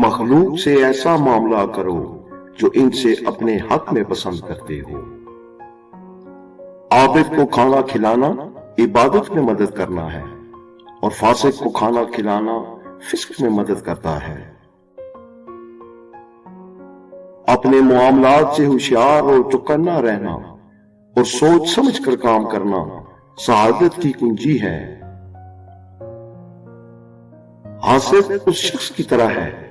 مخلوق سے ایسا معاملہ کرو جو ان سے اپنے حق میں پسند کرتے ہو۔ عابد کو کھانا کھلانا عبادت میں مدد کرنا ہے اور فاسق کو کھانا کھلانا فسق میں مدد کرتا ہے۔ اپنے معاملات سے ہوشیار اور چوکنا رہنا اور سوچ سمجھ کر کام کرنا سعادت کی کنجی ہے۔ حاسد اس شخص کی طرح ہے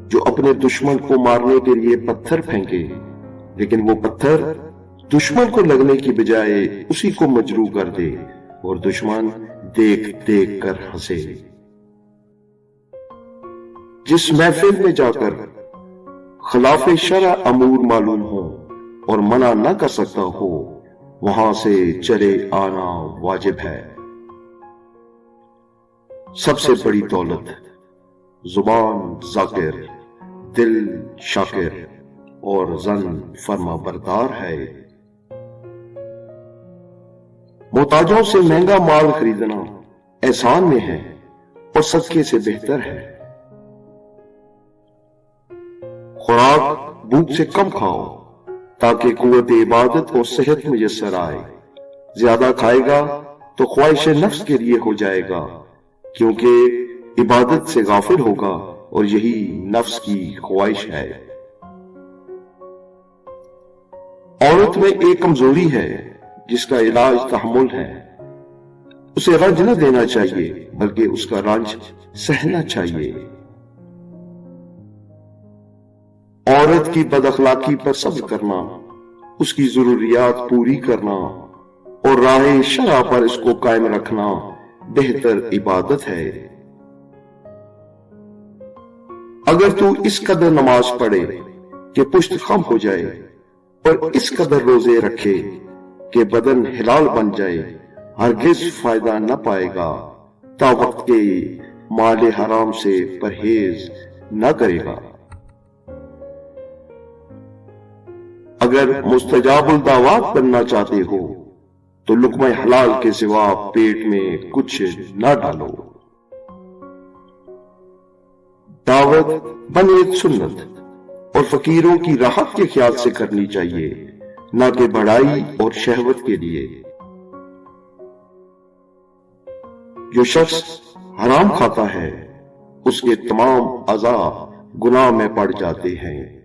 جو اپنے دشمن کو مارنے کے لیے پتھر پھینکے، لیکن وہ پتھر دشمن کو لگنے کی بجائے اسی کو مجروح کر دے اور دشمن دیکھ دیکھ کر ہنسے۔ جس محفل میں جا کر خلاف شرع امور معلوم ہو اور منع نہ کر سکتا ہو، وہاں سے چلے آنا واجب ہے۔ سب سے بڑی دولت زبان ذاکر، دل شاکر اور زن فرما بردار ہے۔ محتاجوں سے مہنگا مال خریدنا احسان میں ہے اور صدقے سے بہتر ہے۔ خوراک بھوک سے کم کھاؤ تاکہ قوت عبادت اور صحت میسر آئے۔ زیادہ کھائے گا تو خواہش نفس کے لیے ہو جائے گا، کیونکہ عبادت سے غافل ہوگا اور یہی نفس کی خواہش ہے۔ عورت میں ایک کمزوری ہے جس کا علاج تحمل ہے۔ اسے رنج نہ دینا چاہیے بلکہ اس کا رنج سہنا چاہیے۔ عورت کی بد اخلاقی پر صبر کرنا، اس کی ضروریات پوری کرنا اور راہ شرع پر اس کو قائم رکھنا بہتر عبادت ہے۔ اگر تو اس قدر نماز پڑھے کہ پشت خم ہو جائے اور اس قدر روزے رکھے کہ بدن حلال بن جائے، ہرگز فائدہ نہ پائے گا تا وقت کے مال حرام سے پرہیز نہ کرے گا۔ اگر مستجاب الدعوات بننا چاہتے ہو تو لقمہ حلال کے سوا پیٹ میں کچھ نہ ڈالو۔ دعوت بنیاد سنت اور فقیروں کی راحت کے خیال سے کرنی چاہیے، نہ کہ بڑائی اور شہوت کے لیے۔ جو شخص حرام کھاتا ہے اس کے تمام اعضاء گناہ میں پڑ جاتے ہیں۔